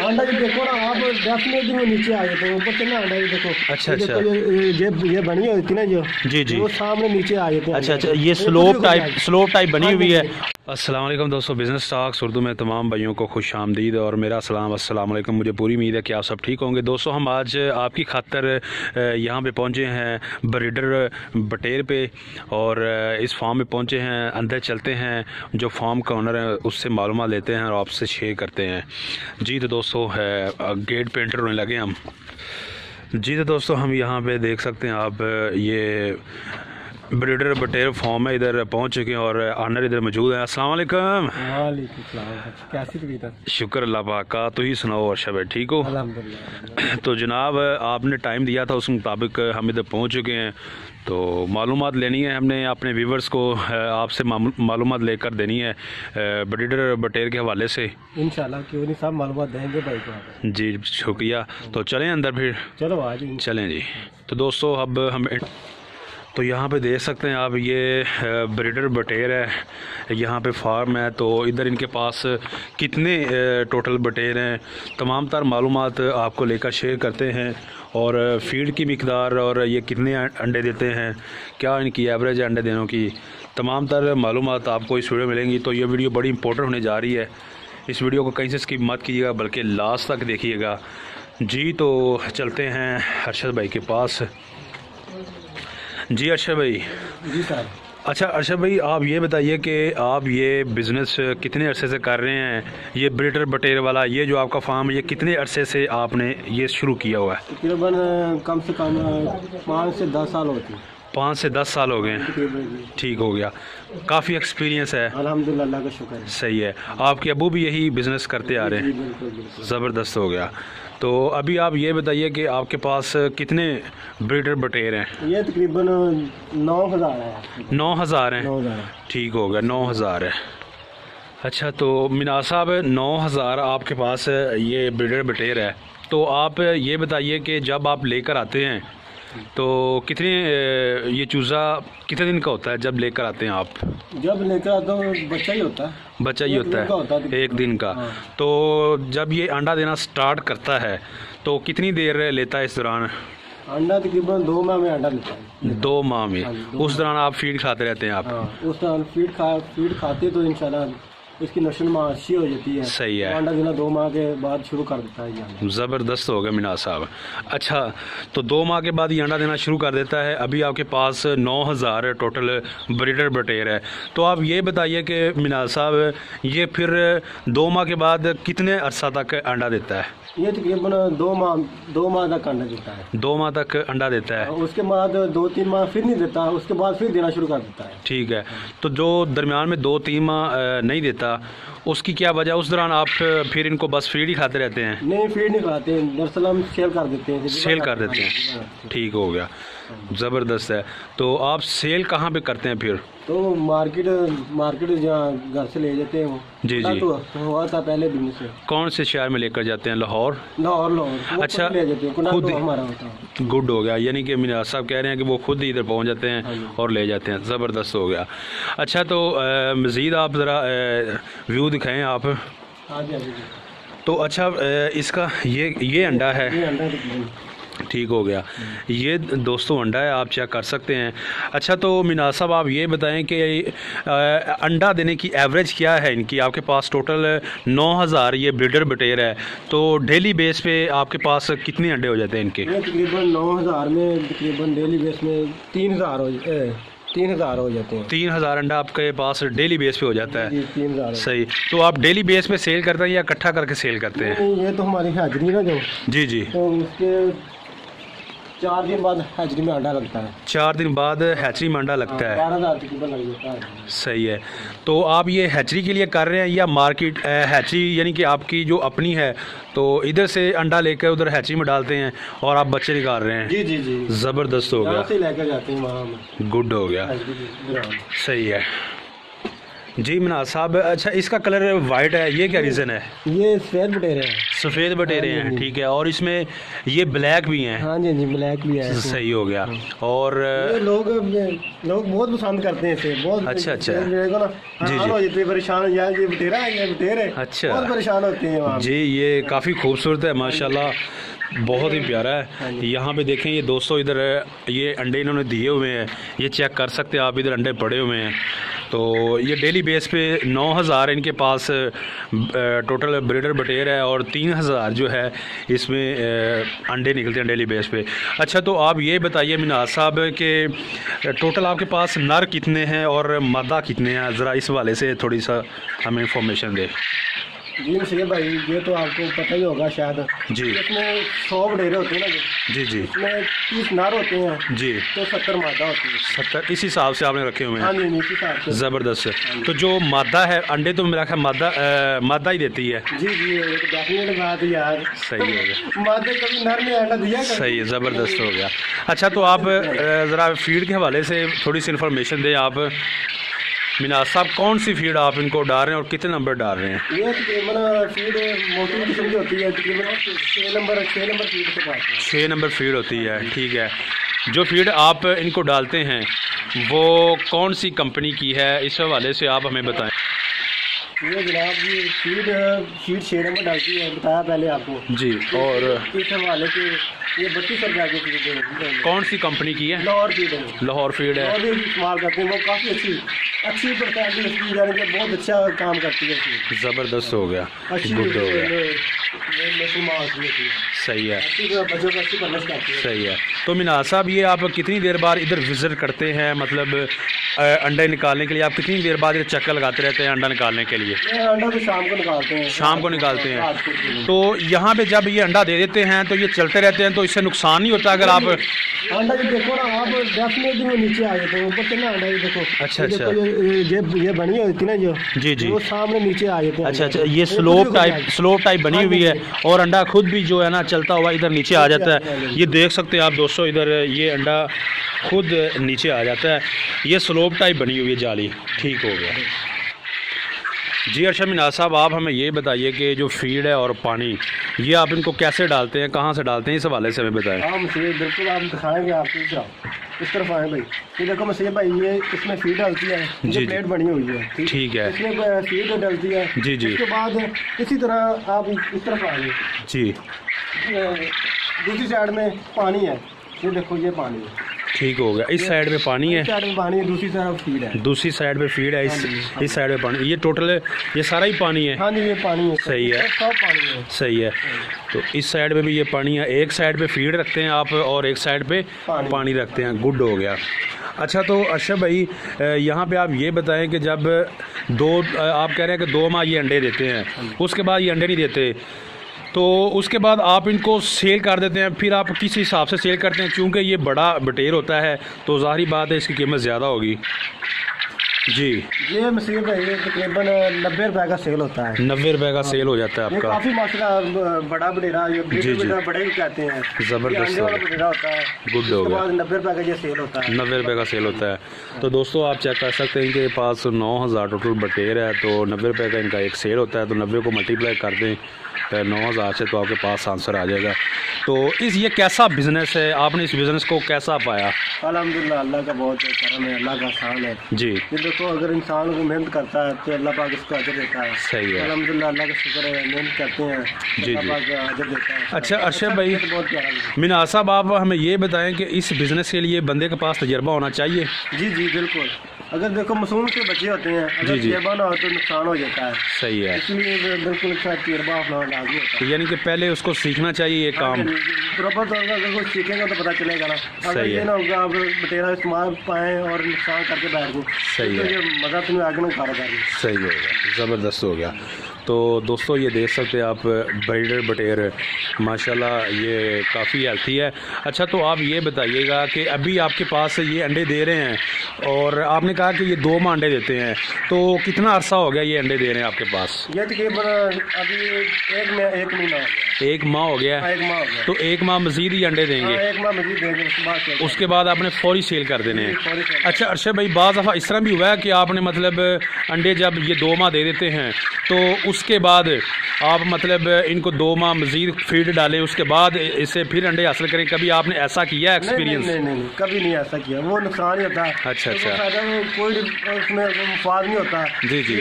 अंडा भी देखो ना आप, डेफिनेटली वो नीचे आ जाते हैं, ऊपर से ना अंडा भी देखो। अच्छा ये अच्छा, देखो, ये बनी होती ना जो, जी जी, वो सामने नीचे आ जाते हैं। अच्छा अच्छा, ये स्लोप टाइप बनी हुई है। अस्सलाम वालेकुम दोस्तों, बिज़नेस टॉक्स उर्दू में तमाम भाइयों को खुश आमदीद और मेरा सलाम। अस्सलाम वालेकुम। मुझे पूरी उम्मीद है कि आप सब ठीक होंगे। दोस्तों हम आज आपकी खातर यहाँ पे पहुँचे हैं ब्रीडर बटेर पे, और इस फार्म में पहुँचे हैं। अंदर चलते हैं, जो फार्म का ओनर है उससे मालूमात लेते हैं और आपसे शेयर करते हैं। जी तो दोस्तों गेट पे एंटर होने लगे हम। जी तो दोस्तों हम यहाँ पे देख सकते हैं आप, ये ब्रीडर बटेर फार्म है, इधर पहुंच चुके हैं और ऑनर इधर मौजूद है। अस्सलाम वालेकुम। वालेकुम सलाम। कैसी तबीयत? शुक्र अल्लाह पाक का। तो ही सुनाओ अर्शद भाई, ठीक हो? अल्हम्दुलिल्लाह। तो जनाब आपने टाइम दिया था, उस मुताबिक हम इधर पहुंच चुके हैं। तो मालूमात लेनी है हमने, अपने व्यूवर्स को आपसे मालूमात लेकर देनी है ब्रीडर बटेर के हवाले से। इंशाल्लाह क्यों नहीं, सब मालूमात देंगे भाई को। जी शुक्रिया। तो चलें अंदर फिर? चलो आज चलें जी। तो दोस्तों अब हम तो यहाँ पे देख सकते हैं आप, ये ब्रीडर बटेर है, यहाँ पे फार्म है। तो इधर इनके पास कितने टोटल बटेर हैं, तमाम तर मालूमात आपको लेकर शेयर करते हैं। और फीड की मिकदार, और ये कितने अंडे देते हैं, क्या इनकी एवरेज अंडे देने की, तमाम तर मालूमात आपको इस वीडियो में मिलेंगी। तो ये वीडियो बड़ी इंपॉर्टेंट होने जा रही है, इस वीडियो को कहीं से स्किप मत कीजिएगा बल्कि लास्ट तक देखिएगा। जी तो चलते हैं अर्शद भाई के पास। जी अर्शद भाई। जी सर। अच्छा अर्शद भाई, आप ये बताइए कि आप ये बिज़नेस कितने अरसे से कर रहे हैं? ये ब्रीडर बटेर वाला, ये जो आपका फार्म है, ये कितने अरसे से आपने ये शुरू किया हुआ है? तकरीबन कम से कम 5 से 10 साल होती है। 5 से 10 साल हो गए हैं। ठीक हो गया, काफ़ी एक्सपीरियंस है। अल्हम्दुलिल्लाह, अल्लाह का शुक्र है। सही है। आपके अबू भी यही बिज़नेस करते आ रहे हैं? बिल्कुल बिल्कुल। ज़बरदस्त हो गया। तो अभी आप ये बताइए कि आपके पास कितने ब्रीडर बटेर हैं? ये तकरीबन 9,000 है। 9,000 हैं। 9,000। ठीक हो गया, 9,000 है। अच्छा तो मिनाज साहब, 9,000 आपके पास ये ब्रीडर बटेर है। तो आप ये बताइए कि जब आप लेकर आते हैं तो कितने ये चूज़ा कितने दिन का होता है जब लेकर आते हैं आप? जब लेकर आता हूँ बच्चा ही होता है। बच्चा ही होता है, एक दिन का। हाँ। तो जब ये अंडा देना स्टार्ट करता है तो कितनी देर लेता है इस दौरान? अंडा तकरीबन 2 माह में अंडा लेता है। 2 माह में? हाँ जी, 2 उस दौरान आप फीड खाते रहते हैं आप? हाँ, उस दौरान फीड खाते तो इंशाल्लाह इसकी नस्ल अच्छी हो जाती है। सही है। अंडा देना 2 माह के बाद शुरू कर देता है ये। ज़बरदस्त हो गया मिनाज साहब। अच्छा तो 2 माह के बाद ये अंडा देना शुरू कर देता है। अभी आपके पास 9,000 टोटल ब्रीडर बटेर है। तो आप ये बताइए कि मिनाज साहब, ये फिर 2 माह के बाद कितने अरसा तक अंडा देता है? ये तकरीबन 2 माह तक अंडा देता है। 2 माह तक अंडा देता है। उसके बाद 2-3 माह फिर नहीं देता, उसके बाद फिर देना शुरू कर देता है। ठीक है। तो जो दरमियान में 2-3 माह नहीं देता, उसकी क्या वजह? उस दौरान आप फिर इनको बस फीड ही खाते रहते हैं? नहीं, फीड नहीं खाते, दरअसल हम सेल कर देते हैं। सेल कर देते हैं। ठीक हो गया, ज़बरदस्त है। तो आप सेल कहाँ पे करते हैं फिर? तो मार्केट जहाँ घर से ले जाते हैं वो। जी जी। तो हुआ था पहले दिन से। कौन से शहर में लेकर जाते हैं? लाहौर? लाहौर। अच्छा, ले जाते हैं, खुद तो हमारा होता है। गुड हो गया, यानी कि मिनाज साहब कह रहे हैं कि वो खुद ही इधर पहुंच जाते हैं और ले जाते हैं। ज़बरदस्त हो गया। अच्छा तो मज़ीद आप ज़रा व्यू दिखाएं आप। हाँ जी, हाँ जी। तो अच्छा इसका ये अंडा है। ये अंडा तकरीबन। ठीक हो गया, ये दोस्तों अंडा है, आप चेक कर सकते हैं। अच्छा तो मिनाज साहब आप ये बताएं कि अंडा देने की एवरेज क्या है इनकी? आपके पास टोटल 9,000 ये ब्रीडर बटेर है, तो डेली बेस पे आपके पास कितने अंडे हो जाते हैं इनके? ये तकरीबन 9,000 में तकरीबन डेली बेस में 3,000 हो जाते हैं। 3,000 अंडा आपके पास डेली बेस पे हो जाता है? 3,000। सही। तो आप डेली बेस पे सेल करते हैं या इकट्ठा करके सेल करते हैं? ये तो हमारी हाजरी ना जो। जी जी। तो उसके 4 दिन बाद हैचरी में अंडा लगता है। 4 दिन बाद हैचरी में अंडा लगता है? 12,000 तकरीबन लग जाता है। सही है। तो आप ये हैचरी के लिए कर रहे हैं या मार्केट हैचरी, यानी कि आपकी जो अपनी है, तो इधर से अंडा लेकर उधर हैचरी में डालते हैं और आप बच्चे निकाल रहे हैं? जी जी जी। ज़बरदस्त हो गया, से लेकर जाते हैं वहाँ। गुड हो गया, सही है जी मिनाज साहब। अच्छा इसका कलर वाइट है, ये क्या रीज़न है? ये सफ़ेद बटेर है। सफ़ेद बटेरे हैं, ठीक है। और इसमें ये ब्लैक भी हैं। हाँ जी जी, ब्लैक भी है। सही हो गया। और ये लोग बहुत पसंद करते हैं इसे, बहुत। अच्छा जी जी, परेशान हो जाए, ये बटेरा है, ये बटेरे। अच्छा, बहुत परेशान होते हैं वहाँ जी। ये काफ़ी खूबसूरत है माशाल्लाह, बहुत ही प्यारा है। यहाँ पे देखें ये दोस्तों, इधर ये अंडे इन्होंने दिए हुए हैं, ये चेक कर सकते हैं आप, इधर अंडे पड़े हुए हैं। तो ये डेली बेस पे 9000 इनके पास टोटल ब्रीडर बटेर है और 3000 जो है इसमें अंडे निकलते हैं डेली बेस पे। अच्छा, तो आप ये बताइए मिनाज साहब कि टोटल आपके पास नर कितने हैं और मादा कितने हैं, ज़रा इस वाले से थोड़ी सा हमें इंफॉर्मेशन दे। जी सैयद भाई, ये तो आपको पता ही होगा शायद जी। इसमें 100 बटेरे होते हैं ना जी जी, इसमें 30 नार होते हैं जी, तो 70 मादा होती है। 70 इस हिसाब से आपने रखे हुए हाँ हैं। जी, इसी हिसाब से। ज़बरदस्त। तो जो मादा है अंडे तो मेरा ख्याल मादा ही देती है। जी जी, ये तो डेफिनेट बात है यार। सही हो गया, मादे कभी नर ने अंडा दिया कभी? सही है, ज़बरदस्त हो गया। अच्छा, तो आप ज़रा फीड के हवाले से थोड़ी सी इन्फॉर्मेशन दें आप मिनाज साहब, कौन सी फीड आप इनको डाल रहे हैं और कितने नंबर डाल रहे हैं? ये तकरीबन फीड मोटी किस्म की होती है, तकरीबन 6 नंबर फीड से पाते हैं। 6 नंबर फीड होती है, ठीक है। जो फीड आप इनको डालते हैं वो कौन सी कंपनी की है, इस हवाले से आप हमें बताएं। ये जनाब ये फीड 6 नंबर डालती है, बताया पहले आपको जी। और इस हवाले से ये 3200 रुपये की फीड है। कौन सी कंपनी की है? लाहौर फीड है। लाहौर फीड है। और भी इस्तेमाल करते हैं, वो काफ़ी अच्छी प्रकार की इसकी, यानी कि बहुत अच्छा काम करती है इसकी। ज़बरदस्त हो गया, अच्छी गुड हो गया, सही है, बच्चों को अच्छी परवरिश करती है। सही है। तो मिनाज साहब, ये आप कितनी देर बाद इधर विजिट करते हैं, मतलब अंडे निकालने के लिए आप कितनी देर बाद इधर चक्कर लगाते रहते हैं अंडा निकालने के लिए? अंडा तो शाम को निकालते हैं। शाम को निकालते हैं। तो यहाँ पे जब ये अंडा दे देते हैं तो ये चलते रहते हैं, तो इससे नुकसान नहीं होता अगर आप अंडा जो देखो ना आप, डेफिनेटली वो नीचे आ जाते हैं, ऊपर से ना अंडा ये देखो। अच्छा ये अच्छा, देखो, ये बनी हुई थी ना जो, जी जी, वो सामने नीचे आ जाते हैं। अच्छा अच्छा, ये स्लोप टाइप बनी हुई है और अंडा खुद भी जो है ना चलता हुआ इधर नीचे आ जाता है। ये देख सकते हैं आप दोस्तों, इधर ये अंडा खुद नीचे आ जाता है। ये स्लोप टाइप बनी हुई है जाली, ठीक हो गया जी। अच्छा मिनाज साहब, आप हमें ये बताइए कि जो फीड है और पानी, ये आप इनको कैसे डालते हैं, कहाँ से डालते हैं, इस हवाले से हमें बताएं। हाँ मुझे बिल्कुल आप दिखाएंगे आपको, इस तरफ आए भाई। ये देखो मसीह भाई, ये इसमें फीड डलती है, जी प्लेट बनी हुई है, ठीक है, इसमें फीड डलती है। जी जी। उसके बाद इसी तरह आप इस तरफ आएंगे जी, दूसरी साइड में पानी है, ये देखो ये पानी है, ठीक हो गया। इस साइड में पानी है, साइड में पानी है, दूसरी तरफ फीड है, दूसरी साइड पे फीड है, इस साइड में पानी। ये टोटल ये सारा ही पानी है? हाँ जी, ये पानी है, सही है, सब पानी है, सही है। तो इस साइड में भी ये पानी है, एक साइड पे फीड रखते हैं आप और एक साइड पे पानी रखते हैं, गुड हो गया। अच्छा, तो अरशद भाई यहाँ पे आप ये बताएं कि जब आप कह रहे हैं कि 2 माह ये अंडे देते हैं, उसके बाद ये अंडे नहीं देते, तो उसके बाद आप इनको सेल कर देते हैं, फिर आप किस हिसाब से सेल करते हैं? क्योंकि ये बड़ा बटेर होता है तो ज़ाहिर बात है इसकी कीमत ज़्यादा होगी। जी, ये मसीह भाई तकरीबन 90 रुपये का सेल होता है। 90 रुपये का सेल हो जाता है आपका? काफ़ी माशाल्लाह बड़ा बटेरा, जी जी, बड़े भी कहते हैं, ज़बरदस्त बटेरा होता है, गुड हो गया। 90 रुपये का ये सेल होता है, 90 रुपये का सेल होता है। तो दोस्तों आप चेक कर सकते हैं इनके पास 9000 टोटल बटेर है, तो 90 रुपये का इनका एक सेल होता है, तो 90 को मल्टीप्लाई कर दें 9000 से तो आपके पास आंसर आ जाएगा। तो ये कैसा बिज़नेस है, आपने इस बिज़नेस को कैसा पाया? अल्हम्दुलिल्लाह, अल्लाह का बहुत करम है, अल्लाह का आसान है जी। ये देखो, अगर इंसान को मेहनत करता है तो अल्लाह पाक इसको अजर देता है। सही है, अल्हम्दुलिल्लाह, अल्लाह का शुक्र है, मेहनत करते हैं, जी अल्लाह पाक अजर देता है। अच्छा अरशद भाई, बहुत प्यारा है। मिनाज साहब, आप हमें ये बताएं कि इस बिज़नेस के लिए बंदे के पास तजर्बा होना चाहिए? जी जी बिल्कुल, अगर देखो मासूम के बच्चे होते हैं, अगर तजर्बा ना हो तो नुकसान हो जाता है। सही है, इसलिए बिल्कुल तजर्बा अपना लाजमी होता है, यानी कि पहले उसको सीखना चाहिए ये काम। प्रॉपर तौर पर अगर कुछ सीखेगा तो पता चलेगा ना। अगर ये ना होगा आप बटेरा इस्तेमाल पाएँ और नुकसान करके बैठ गए, सही है, मज़ा तुम्हें आगे ना कारोबार। सही हो गया, ज़बरदस्त हो गया। तो दोस्तों ये देख सकते हैं आप ब्रीडर बटेर माशाल्लाह ये काफ़ी हेल्थी है। अच्छा, तो आप ये बताइएगा कि अभी आपके पास ये अंडे दे रहे हैं और आपने कहा कि ये 2 माह अंडे देते हैं, तो कितना अरसा हो गया ये अंडे दे रहे हैं आपके पास? ये तकरीबन अभी 1 महीना हो गया। 1 माह हो गया है। 1 माह हो गया। तो 1 माह मजीद ही अंडे देंगे? 1 माह मजीद देंगे, उसके बाद आपने फौरी सेल कर देने हैं। अच्छा अरशद भाई, बाज़ दफ़ा इस तरह भी हुआ है कि आपने मतलब अंडे जब ये 2 माह दे देते हैं तो उसके बाद आप मतलब इनको 2 माह मजीद फीड डालें, उसके बाद इससे फिर अंडे हासिल करें, कभी आपने ऐसा किया है एक्सपीरियंस? नहीं, कभी नहीं ऐसा किया, वो नुकसान ही होता है। अच्छा, कोई उसमें मुफाद नहीं होता। जी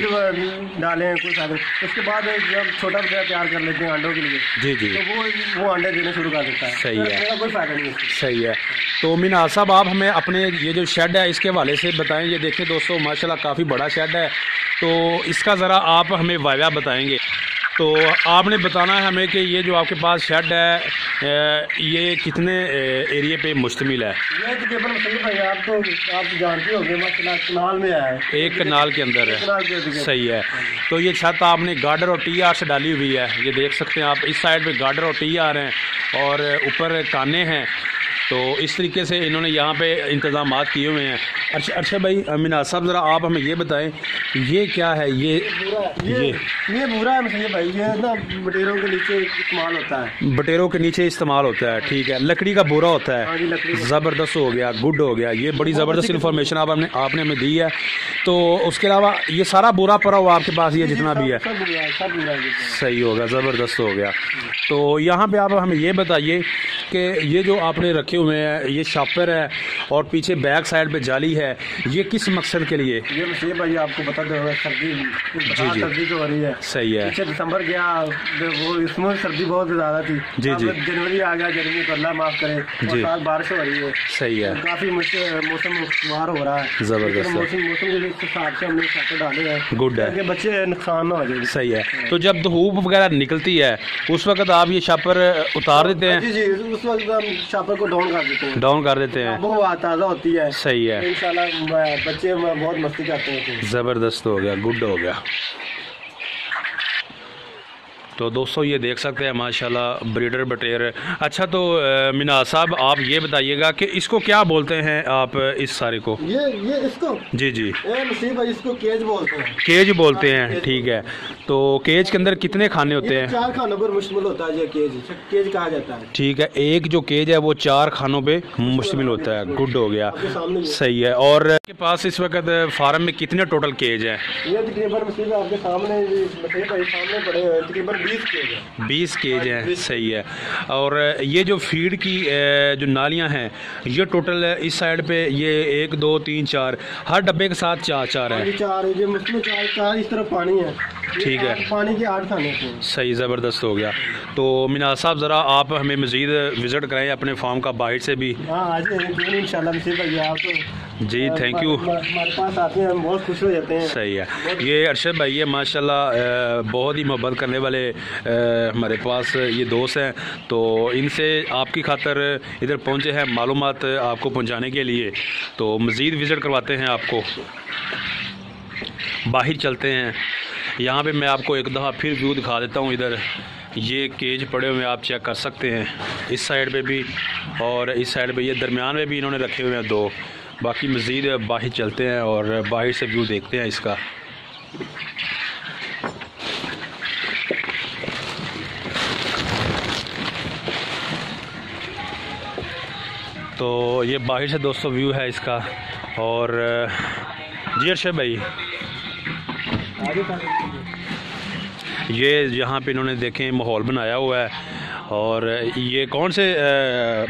डालें कोई फायदा, उसके बाद जब छोटा बच्चा तैयार कर लेते हैं अंडों के लिए, जी तो वो अंडे देने शुरू कर देता है। सही है, कोई फायदा नहीं है। सही है। तो मिनाज साहब, आप हमें अपने ये जो शेड है इसके हवाले से बताएं। ये देखें दोस्तों, माशाल्लाह काफ़ी बड़ा शेड है, तो इसका ज़रा आप हमें वाक़या बताएंगे। तो आपने बताना है हमें कि ये जो आपके पास शेड है ये कितने एरिया पे मुश्तमिल है? ये तकरीबन सही भाई, आप जानते होंगे, माशाल्लाह कनाल में है, एक कनाल के अंदर है। सही है। तो ये छत आपने गार्डर और टी आर से डाली हुई है, ये देख सकते हैं आप। इस साइड पे गार्डर और टी आर हैं और ऊपर काने हैं। तो इस तरीके से इन्होंने यहाँ पे इंतज़ाम किए हुए हैं। अच्छा भाई, मिनाज साहब ज़रा आप हमें ये बताएं, ये क्या है? ये बुरा है मुझे भाई, ये ना बटेरों के नीचे इस्तेमाल होता है। बटेरों के नीचे इस्तेमाल होता है, ठीक है। लकड़ी का बुरा होता है। ज़बरदस्त हो गया, गुड हो गया, ये बड़ी ज़बरदस्त इन्फॉर्मेशन आपने हमें दी है। तो उसके अलावा ये सारा बुरा पड़ा हुआ आपके पास, ये जितना भी है सही होगा, ज़बरदस्त हो गया। तो यहाँ पे आप हमें ये बताइए कि ये जो आपने रखे हुए हैं, ये शॉपर है और पीछे बैक साइड पे जाली है, ये किस मकसद के लिए? ये मुझे भाई आपको बता दो, सर्दी जो हो रही है। सही है। पीछे दिसंबर गया, वो इसमें सर्दी बहुत ज़्यादा थी। जी जनवरी आ गया, गर्मी को अल्लाह माफ़ करे, और बारिश हो रही है। सही है। काफ़ी मौसम खुशगवार हो रहा है, ज़बरदस्त। मौसम के हिसाब से हमने छाते डाले हैं, गुड है, बच्चे नुकसान ना हो जाए। सही है। तो जब धूप वगैरह निकलती है उस वक्त आप ये शापर उतार देते हैं? जी, उस वक्त हम शापर को डाउन कर देते हैं। वो ताज़ा होती है। सही है। इंशाल्लाह बच्चे बहुत मस्ती करते हैं। ज़बरदस्त हो गया, गुड हो गया। तो दोस्तों ये देख सकते हैं माशाल्लाह ब्रीडर बटेर। अच्छा तो मिनाज साहब आप ये बताइएगा कि इसको क्या बोलते हैं आप इस सारे को? ये इसको जी इसको केज बोलते हैं। केज बोलते हैं, ठीक है। तो केज के अंदर कितने खाने होते हैं? 4 खानों पर मुश्तमिल होता है, ये केज कहा जाता है। ठीक है, एक जो केज है वो 4 खानों पे मुश्तमिल होता है, गुड हो गया, सही है। और आपके पास इस वक्त फार्म में कितने टोटल केज हैं? ये तकरीबन आपके सामने पड़े हुए तकरीबन 20 केज है, सही है। और ये जो फीड की जो नालियां हैं, ये टोटल इस साइड पे ये 1 2 3 4 हर डब्बे के साथ 4 है। 4 इस तरफ पानी है, ठीक है। पानी के 8 खाने हैं। सही, ज़बरदस्त हो गया। तो मिनाज साहब ज़रा आप हमें मज़ीद विज़िट कराएं अपने फार्म का बाहर से भी। इंशाल्लाह जी, थैंक यू। हमारे पास आते हैं, हम बहुत खुश हो जाते हैं। सही है। ये अरशद भाई है माशाल्लाह, बहुत ही मोहब्बत करने वाले हमारे पास ये दोस्त हैं। तो इनसे आपकी खातर इधर पहुंचे हैं मालूमात आपको पहुंचाने के लिए। तो मज़ीद विज़िट करवाते हैं आपको, बाहर चलते हैं। यहाँ पे मैं आपको एक दफ़ा फिर व्यू दिखा देता हूँ। इधर ये केज पड़े हुए आप चेक कर सकते हैं, इस साइड पे भी और इस साइड पे, ये दरमियान में भी इन्होंने रखे हुए हैं 2। बाकी मज़ीद बाहर चलते हैं और बाहर से व्यू देखते हैं इसका। तो ये बाहर से दोस्तों व्यू है इसका। और जी अरशद भाई, ये यहाँ पे इन्होंने देखें माहौल बनाया हुआ है। और ये कौन से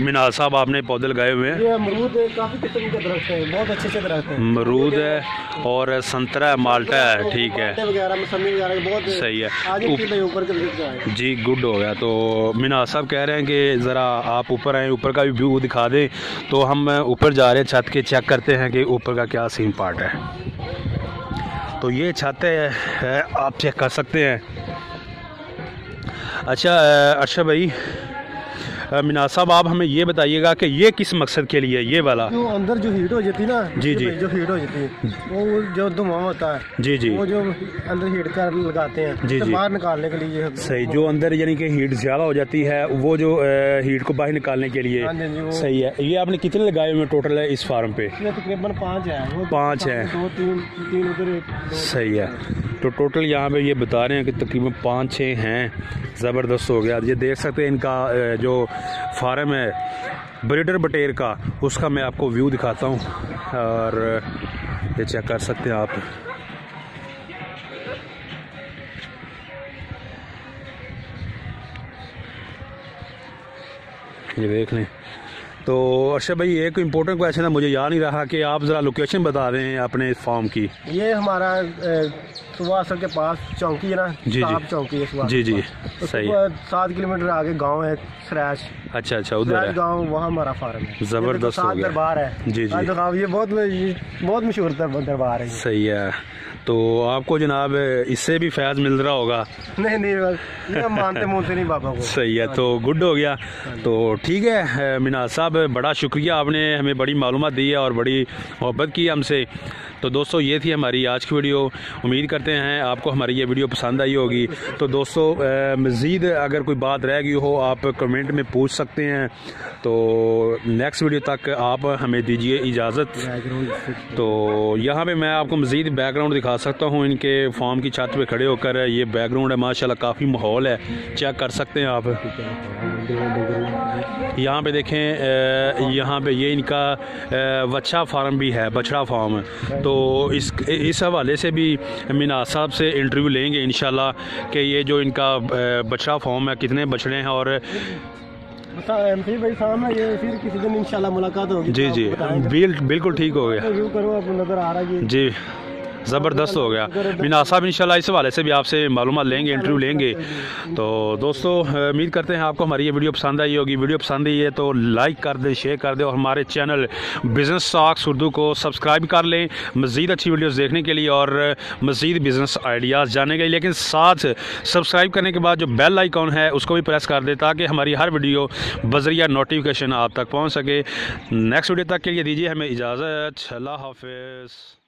मिनाज साहब आपने पौधे लगाए हुए हैं? ये अमरूद है, काफ़ी किस्म के दरख्त हैं, बहुत अच्छे दरख्त हैं। अमरूद है और संतरा है, माल्टा है, ठीक है, बहुत सही है। ऊपर जी, गुड हो गया। तो मिनाज साहब कह रहे हैं कि ज़रा आप ऊपर आएँ, ऊपर का भी व्यू दिखा दें। तो हम ऊपर जा रहे हैं छत के, चेक करते हैं कि ऊपर का क्या सीन पार्ट है। तो ये छत है, आप चेक कर सकते हैं। अच्छा भाई, मिनाज साहब आप हमें ये बताइएगा कि ये किस मकसद के लिए, ये वाला जो अंदर जो हीट हो जाती है ना? जी, जो हीट हो जाती है, वो जो धुआं होता है, जी, वो जो अंदर हीट कर लगाते हैं, जी, बाहर निकालने के लिए। सही, जो अंदर यानी कि हीट ज़्यादा हो जाती है, वो जो हीट को बाहर निकालने के लिए। सही है। ये आपने कितने लगाए हुए टोटल है इस फार्म पे? तकरीबन 5 है। 5 है, 2 3 उधर। सही है। तो टोटल यहाँ पे ये बता रहे हैं कि तकरीबन 5-6 हैं। ज़बरदस्त हो गया। ये देख सकते हैं इनका जो फार्म है ब्रीडर बटेर का, उसका मैं आपको व्यू दिखाता हूँ और ये चेक कर सकते हैं आप। ये देख लें। तो अर्शद भाई एक इम्पोर्टेंट क्वेश्चन था, मुझे याद नहीं रहा कि आप ज़रा लोकेशन बता दें अपने फार्म की। ये हमारा सुबह असल के पास चौकी है ना, जी चौकी है सुबह। जी जी सही है। 7 किलोमीटर आगे गांव है सराज। अच्छा उधर है गांव, वहाँ हमारा फार्म है। ज़बरदस्त हो गया। दरबार है जी जी, ये बहुत मशहूर दरबार है। सही है। तो आपको जनाब इससे भी फैज़ मिल रहा होगा? नहीं बस मानते नहीं बाबा को। सही है, तो गुड हो गया। तो ठीक है मिनाज साहब, बड़ा शुक्रिया, आपने हमें बड़ी मालूमात दी है और बड़ी मोहब्बत की हमसे। तो दोस्तों ये थी हमारी आज की वीडियो। उम्मीद करते हैं आपको हमारी ये वीडियो पसंद आई होगी। तो दोस्तों मज़ीद अगर कोई बात रह गई हो आप कमेंट में पूछ सकते हैं। तो नेक्स्ट वीडियो तक आप हमें दीजिए इजाज़त। तो यहाँ पे मैं आपको मज़ीद बैकग्राउंड दिखा सकता हूँ इनके फार्म की छत पे खड़े होकर। ये बैकग्राउंड है माशाल्लाह, काफ़ी माहौल है, चेक कर सकते हैं आप। यहाँ पे देखें, यहाँ पे ये इनका वच्छा फार्म भी है, बछड़ा फार्म। तो इस हवाले से भी मिनाज साहब से इंटरव्यू लेंगे इंशाल्लाह कि ये जो इनका बछड़ा फार्म है कितने बछड़े हैं। और भाई साहब ये फिर किसी दिन इंशाल्लाह मुलाकात होगी। जी बिल्कुल ठीक हो गया। करो आप, नजर आ रहा है जी, ज़बरदस्त हो गया। मिनाज साहब इंशाल्लाह इस हवाले से भी आपसे मालूमात लेंगे, इंटरव्यू लेंगे। तो दोस्तों उम्मीद करते हैं आपको हमारी ये वीडियो पसंद आई होगी। वीडियो पसंद आई है तो लाइक कर दें, शेयर कर दें और हमारे चैनल बिज़नेस टॉक्स उर्दू को सब्सक्राइब कर लें मज़ीद अच्छी वीडियोज़ देखने के लिए और मज़ीद बिज़नेस आइडियाज़ जानने के लिए। लेकिन साथ सब्सक्राइब करने के बाद जो बेल आइकॉन है उसको भी प्रेस कर दें ताकि हमारी हर वीडियो बज़रिया नोटिफिकेशन आप तक पहुँच सके। नेक्स्ट वीडियो तक के लिए दीजिए हमें इजाज़त। अल्लाह हाफ़िज़।